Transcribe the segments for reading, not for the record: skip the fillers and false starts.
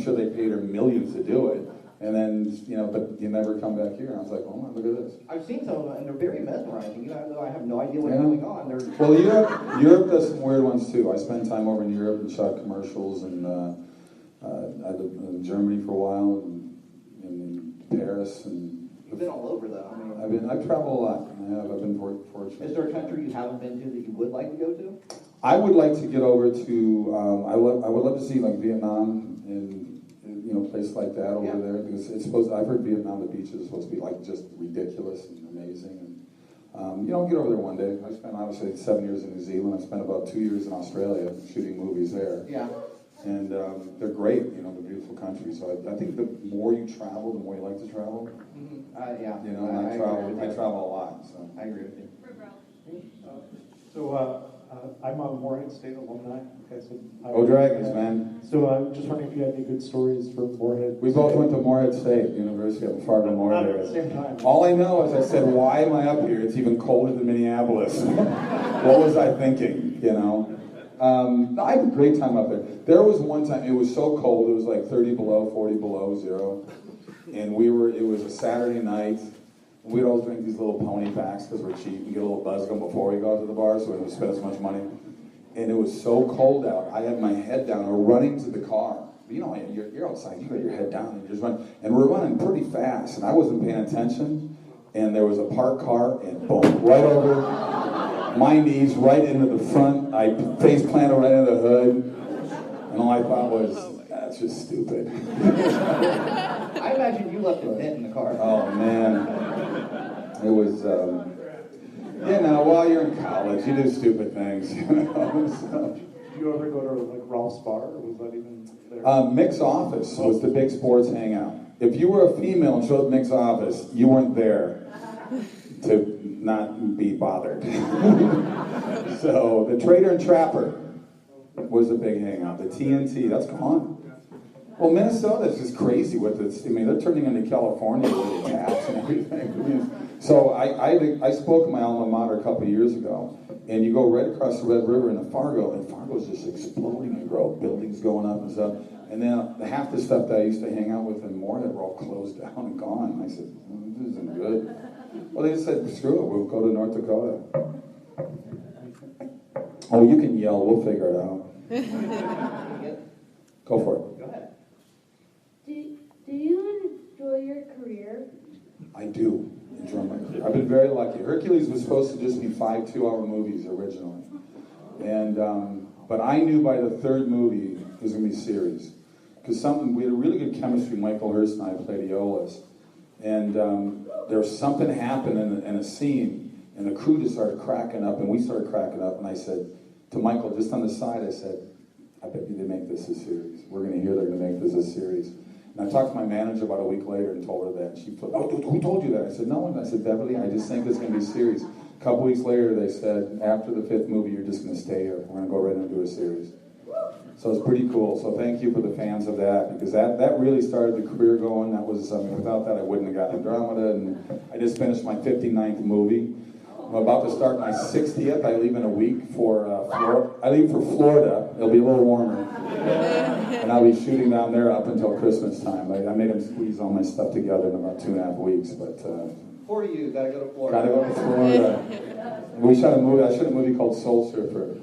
I'm sure they paid her millions to do it. And then, but you never come back here. And I was like, oh, look at this. I've seen some of them, and they're very mesmerizing. I have no idea what's going on. Well, Europe does some weird ones, too. I spent time over in Europe and shot commercials, and I lived in Germany for a while, and in Paris. And you've been all over, though. I've traveled a lot. I've been fortunate. Is there a country you haven't been to that you would like to go to? I would like to get over to, I would love to see, like, Vietnam and place like that over there, because I've heard Vietnam, the beaches are supposed to be like just ridiculous and amazing, and get over there one day. I spent obviously 7 years in New Zealand. I spent about 2 years in Australia shooting movies there. Yeah. And they're great, they're beautiful countries. So I think the more you travel, the more you like to travel. Mm-hmm. Yeah. I travel a lot. So I agree with you. I'm a Moorhead State alumni. Okay, so Go Dragons, man. So I'm just wondering if you had any good stories from Moorhead. We both went to Moorhead State, University of Fargo Not Moorhead. at the same time. All I know is I said, why am I up here? It's even colder than Minneapolis. What was I thinking, No, I had a great time up there. There was one time, it was so cold, it was like 30 below, 40 below, zero. And it was a Saturday night. We'd always drink these little pony packs because we're cheap and get a little buzz going before we go out to the bar, so we don't spend as much money. And it was so cold out, I had my head down. We're running to the car. You're outside, you got your head down, and you just run. And we're running pretty fast, and I wasn't paying attention. And there was a parked car, and boom, right over my knees, right into the front. I face planted right into the hood. And all I thought was, that's just stupid. I imagine you left a dent in the car. Oh, man. It was, while you're in college, you do stupid things, So. Did you ever go to like Ralph's Bar, or was that even there? Mick's office was the big sports hangout. If you were a female and showed up at Mick's office, you weren't there to not be bothered. So the Trader and Trapper was a big hangout. The TNT, that's gone. Well, Minnesota's just crazy with it. They're turning into California with the tax and everything. So I spoke at my alma mater a couple of years ago, and you go right across the Red River into Fargo, and Fargo's just exploding in growth, buildings going up and stuff. And then half the stuff that I used to hang out with in Moorhead were all closed down and gone. And I said, this isn't good. Well, they just said, screw it, we'll go to North Dakota. Oh, you can yell, we'll figure it out. Go for it. Go ahead. Do you enjoy your career? I do enjoy my career. I've been very lucky. Hercules was supposed to just be 5 2-hour movies originally. And but I knew by the third movie it was going to be a series. Because we had a really good chemistry. Michael Hurst and I played Aeolus. And there was something happened in a scene, and the crew just started cracking up, and we started cracking up, and I said to Michael, just on the side, I said, I bet you they make this a series. We're going to hear they're going to make this a series. And I talked to my manager about a week later and told her that. And she thought, oh, who told you that? I said, no one. I said, Beverly, I just think it's going to be a series. A couple weeks later, they said, after the 5th movie, you're just going to stay here. We're going to go right into a series. So it's pretty cool. So thank you for the fans of that, because that really started the career going. That was, without that, I wouldn't have gotten Andromeda. And I just finished my 59th movie. I'm about to start my 60th. I leave in a week for Florida. I leave for Florida. It'll be a little warmer. And I'll be shooting down there up until Christmas time. I made them squeeze all my stuff together in about 2.5 weeks. But for you, gotta go to Florida. Gotta go to Florida. We shot a movie. I shot a movie called Soul Surfer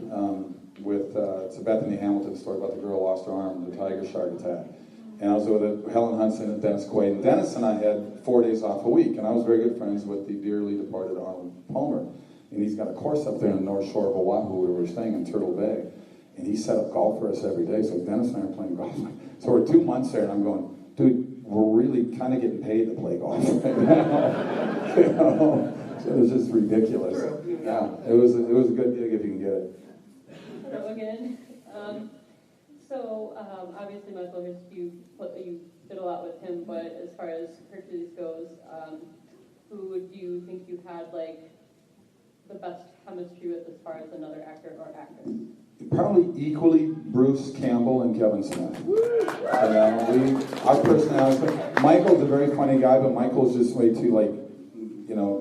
with it's a Bethany Hamilton story about the girl who lost her arm in the tiger shark attack. And I was with Helen Hudson and Dennis Quaid. And Dennis and I had 4 days off a week, and I was very good friends with the dearly departed Arnold Palmer. And he's got a course up there in the North Shore of Oahu where we were staying in Turtle Bay. And he set up golf for us every day, so Dennis and I are playing golf. So we're 2 months there, and I'm going, dude, we're really kind of getting paid to play golf right now. So it was just ridiculous. Yeah, it was a good gig if you can get it. Hello again. Obviously Michael Hurst, you did a lot with him, but as far as Hercules goes, who do you think you had the best chemistry with as far as another actor or actress? Probably equally Bruce Campbell and Kevin Smith. Our personalities. Michael's a very funny guy, but Michael's just way too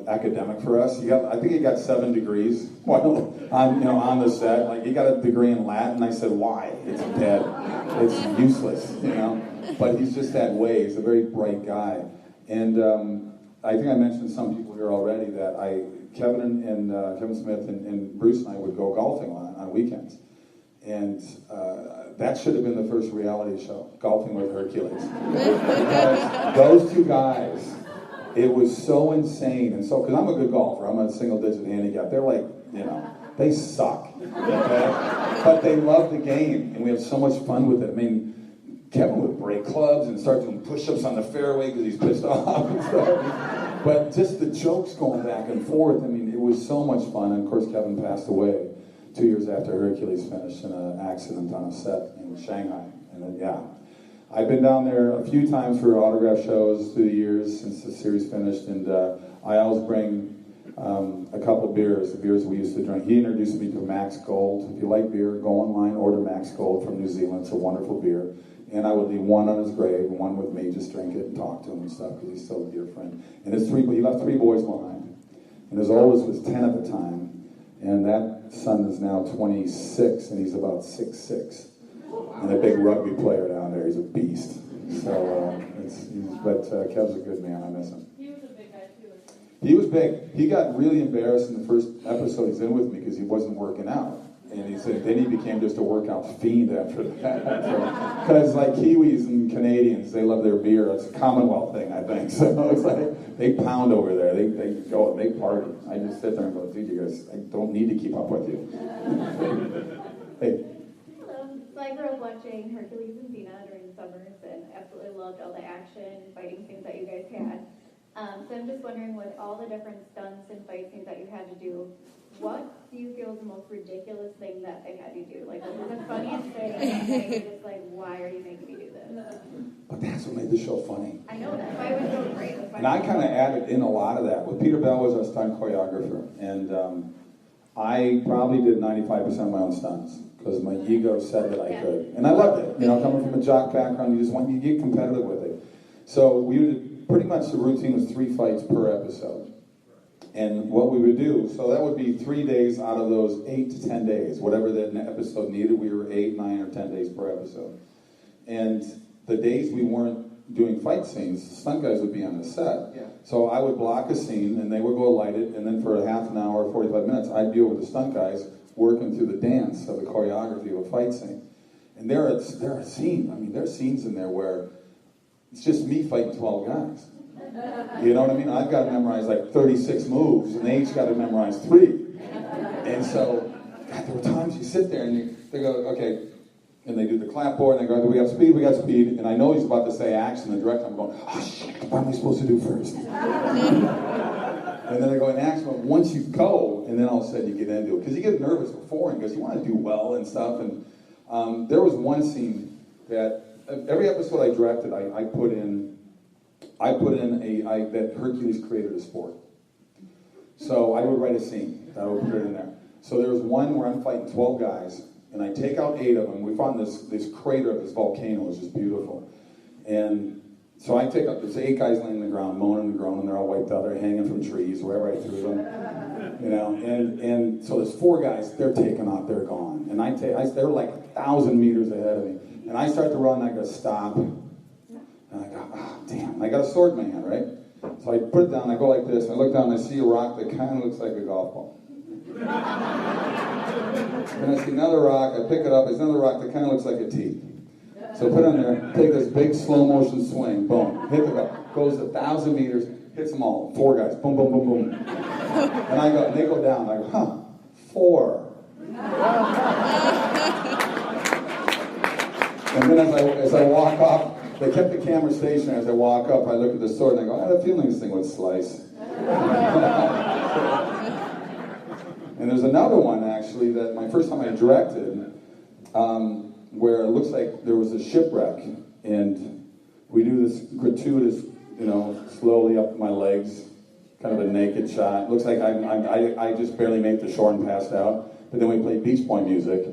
academic for us. I think he got 7 degrees while on the set. He got a degree in Latin. I said, why? It's dead. It's useless. but he's just that way. He's a very bright guy. And I think I mentioned to some people here already that Kevin Smith and Bruce and I would go golfing on weekends. And that should have been the first reality show, Golfing with Hercules. Because those two guys, it was so insane. And so, because I'm a good golfer, I'm a single-digit handicap. They're like, they suck. Okay? But they love the game, and we have so much fun with it. I mean, Kevin would break clubs and start doing push-ups on the fairway because he's pissed off and stuff. But just the jokes going back and forth, I mean, it was so much fun. And of course, Kevin passed away 2 years after Hercules finished in an accident on a set in Shanghai. And then, yeah. I've been down there a few times for autograph shows through the years since the series finished, and I always bring a couple beers, the beers we used to drink. He introduced me to Max Gold. If you like beer, go online, order Max Gold from New Zealand. It's a wonderful beer. And I would leave one on his grave, one with me, just drink it and talk to him and stuff, because he's still a dear friend. And he left 3 boys behind. And his oldest was 10 at the time. And that son is now 26, and he's about 6'6". And a big rugby player down there. He's a beast. So, but Kev's a good man. I miss him. He was a big guy too. He was big. He got really embarrassed in the first episode he's in with me because he wasn't working out. And he said, then he became just a workout fiend after that. Because like Kiwis and Canadians, they love their beer. It's a Commonwealth thing, I think. So it's like, they pound over there. They go and they party. I just sit there and go, dude, you guys, I don't need to keep up with you. Hey. So I grew up watching Hercules and Xena during the summers and absolutely loved all the action fighting scenes that you guys had. So I'm just wondering, with all the different stunts and fight scenes that you had to do, what do you feel is the most ridiculous thing that they had you do? Like, what was the funniest thing that you're just like, why are you making me do this? But that's what made the show funny. I know, that's why it was so great. And I kind of added in a lot of that. With Peter Bell was our stunt choreographer, and I probably did 95% of my own stunts because my ego said that I could, and I loved it. Coming from a jock background, you get competitive with it. So we would pretty much the routine was 3 fights per episode, and what we would do. So that would be 3 days out of those 8 to 10 days, whatever that episode needed. We were 8, 9, or 10 days per episode, and the days we weren't doing fight scenes, stunt guys would be on the set. Yeah. So I would block a scene, and they would go light it, and then for a half an hour, 45 minutes, I'd be over the stunt guys working through the dance of the choreography of a fight scene. And there are scenes, there's scenes in there where it's just me fighting 12 guys. You know what I mean? I've got to memorize like 36 moves, and they each got to memorize 3. And so, God, there were times you sit there and they go, okay, and they do the clapboard, and they go, we got speed, and I know he's about to say action, the director, I'm going, oh shit, what am I supposed to do first? And then I go in action, but once you go, and then all of a sudden you get into it, because you get nervous before, because you want to do well and stuff, and there was one scene that, every episode I directed, I put in that Hercules created a sport. So I would write a scene, that I would put it in there. So there was one where I'm fighting 12 guys, and I take out 8 of them. We found this crater of this volcano, which is beautiful. And so I take out, there's 8 guys laying on the ground, moaning and groaning, they're all wiped out, they're hanging from trees, wherever I threw them. And so there's 4 guys, they're taken out, they're gone. And they're like 1,000 meters ahead of me. And I start to run, and I go, stop. And I go, oh, damn, I got a sword in my hand, right? So I put it down, I go like this, and I look down, and I see a rock that kind of looks like a golf ball. And I see another rock, I pick it up, there's another rock that kind of looks like a T. So put it on there, take this big slow motion swing, boom, hit the rock, goes 1,000 meters, hits them all, 4 guys, boom, boom, boom, boom. And they go down, I go, 4. And then as I walk off, they kept the camera stationary. As I walk up, I look at the sword and I go, I had a feeling this thing would slice. And there's another one, actually, that my first time I directed, where it looks like there was a shipwreck, and we do this gratuitous, slowly up my legs, kind of a naked shot. It looks like I just barely made the shore and passed out. But then we play Beach Boy music,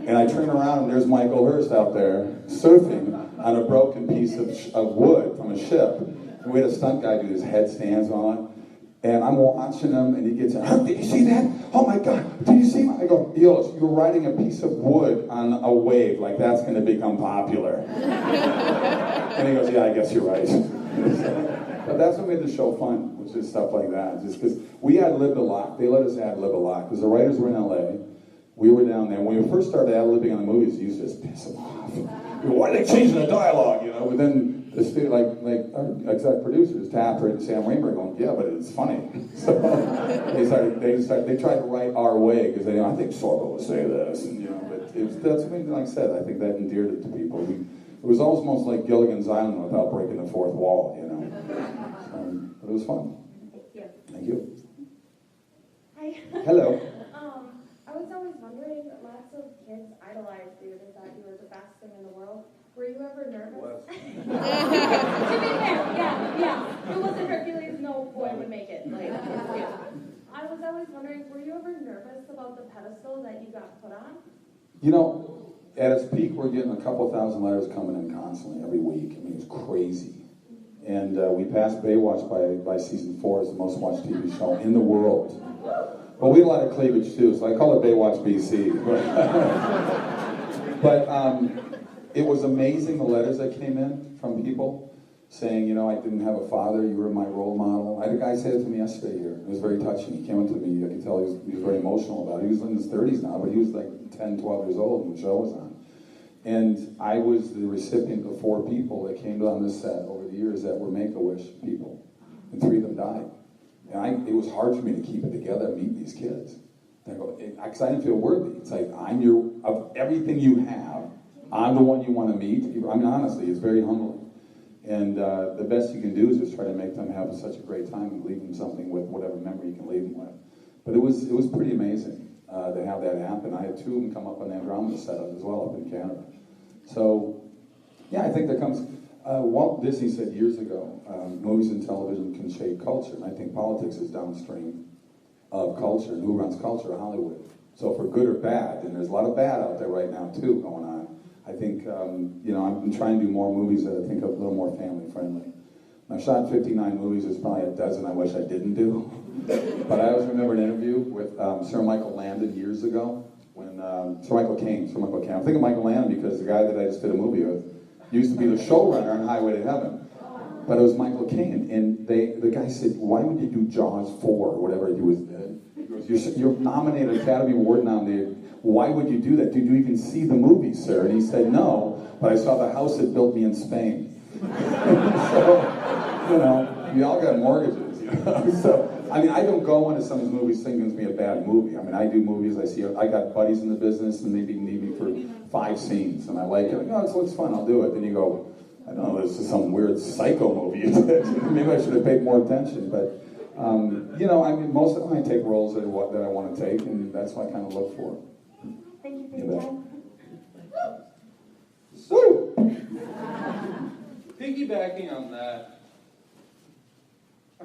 and I turn around and there's Michael Hurst out there surfing on a broken piece of wood from a ship. And we had a stunt guy do his headstands on. And I'm watching him, and he gets in, did you see that? Oh my God, did you see that? I go, you're riding a piece of wood on a wave, like that's going to become popular. And he goes, yeah, I guess you're right. But that's what made the show fun, which is stuff like that. Just because we ad-libbed a lot. They let us ad-lib a lot because the writers were in LA. We were down there. When we first started ad-libbing on the movies, it used to just piss them off. Why are they changing the dialogue, you know? But then the studio, like our exec producers, Tapper and Sam Rainbow, going, yeah, but it's funny. So they tried to write our way because they, I think Sorbo would say this, and you know. But that's like I said, I think that endeared it to people. It was almost like Gilligan's Island without breaking the fourth wall, you know. But it was fun. Thank you. Thank you. Hi. Hello. I was always wondering, lots of kids idolized you. They thought you were the best thing in the world. Were you ever nervous? What? To be fair, yeah. If it wasn't Hercules, no boy would make it. Like, yeah. I was always wondering, were you ever nervous about the pedestal that you got put on? You know, at its peak, we're getting a couple thousand letters coming in constantly every week. I mean, it's crazy. And we passed Baywatch by season 4 as the most watched TV show in the world. Well, we had a lot of cleavage too, so I call it Baywatch BC. But it was amazing the letters that came in from people saying, you know, I didn't have a father, you were my role model. I had a guy say it to me yesterday here. It was very touching. He came up to me, I could tell he was very emotional about it. He was in his 30s now, but he was like 10, 12 years old when the show was on. And I was the recipient of 4 people that came on this set over the years that were Make-A-Wish people. And 3 of them died. And it was hard for me to keep it together and meet these kids. Because I didn't feel worthy. It's like, of everything you have, I'm the one you want to meet. I mean, honestly, it's very humbling. And the best you can do is just try to make them have such a great time and leave them something with whatever memory you can leave them with. But it was pretty amazing to have that happen. I had 2 of them come up on Andromeda setup as well up in Canada. So, yeah, I think there comes... Walt Disney said years ago, movies and television can shape culture, and I think politics is downstream of culture, and who runs culture? Hollywood. So for good or bad, and there's a lot of bad out there right now too going on, I think, you know, I've been trying to do more movies that I think are a little more family friendly. I've shot 59 movies, there's probably a dozen I wish I didn't do. But I always remember an interview with Sir Michael Landon years ago, when Sir Michael Cain. I'm thinking Michael Landon because the guy that I just did a movie with used to be the showrunner on Highway to Heaven. But it was Michael Cain, and the guy said, why would you do Jaws 4, or whatever he was dead? He goes, you're nominated, Academy Award nominated, why would you do that? Did you even see the movie, sir? And he said, no, but I saw the house that built me in Spain. So, you know, we all got mortgages, you know? So, I mean, I don't go into some of these movies thinking it's going to be a bad movie. I mean, I do movies, I got buddies in the business, and they need me for 5 scenes, and I like it. Like, oh, it looks fun, I'll do it. Then you go, I don't know, this is some weird psycho movie. Maybe I should have paid more attention. But, you know, I mean, most of the time I take roles that I want to take, and that's what I kind of look for. Thank you for your time. So, piggybacking on that,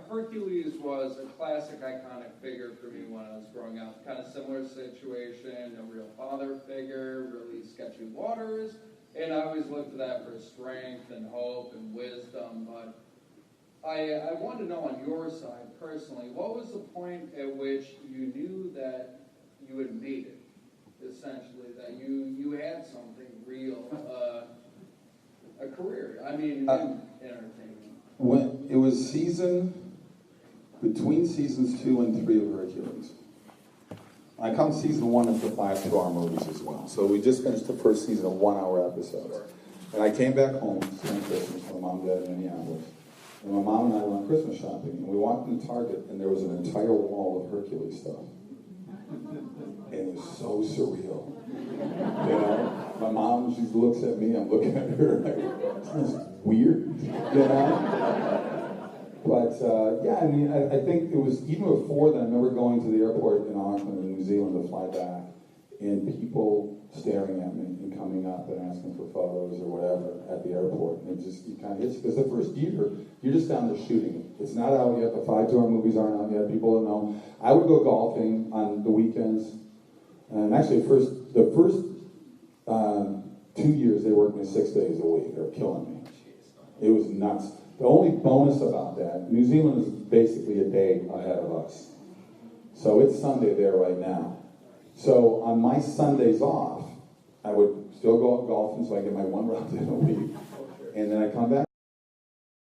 Hercules was a classic, iconic figure for me when I was growing up. Kind of similar situation, no real father figure, really sketchy waters, and I always looked to that for strength and hope and wisdom. But I wanted to know on your side, personally, what was the point at which you knew that you had made it, essentially, that you had something real, a career, I mean, in entertainment? When it was between seasons 2 and 3 of Hercules. I come season 1 and the 5 2-hour movies as well. So we just finished the first season of 1-hour episodes. And I came back home to spend Christmas with my mom and dad in Minneapolis. And my mom and I went Christmas shopping. And we walked into Target, and there was an entire wall of Hercules stuff. And it was so surreal. You know, my mom, she looks at me, I'm looking at her, like, this is weird, you know? But, yeah, I mean, I think it was even before that, I remember going to the airport in Auckland in New Zealand to fly back, and people staring at me and coming up and asking for photos or whatever at the airport. And it just, you kind of hits, because the first year, you're just down there shooting. It's not out yet, the 5 2-hour movies aren't out yet, people don't know. I would go golfing on the weekends, and actually the first 2 years, they worked me 6 days a week. They were killing me. It was nuts. The only bonus about that, New Zealand is basically a day ahead of us. So it's Sunday there right now. So on my Sundays off, I would still go out golfing so I get my 1 round in a week. And then I come back.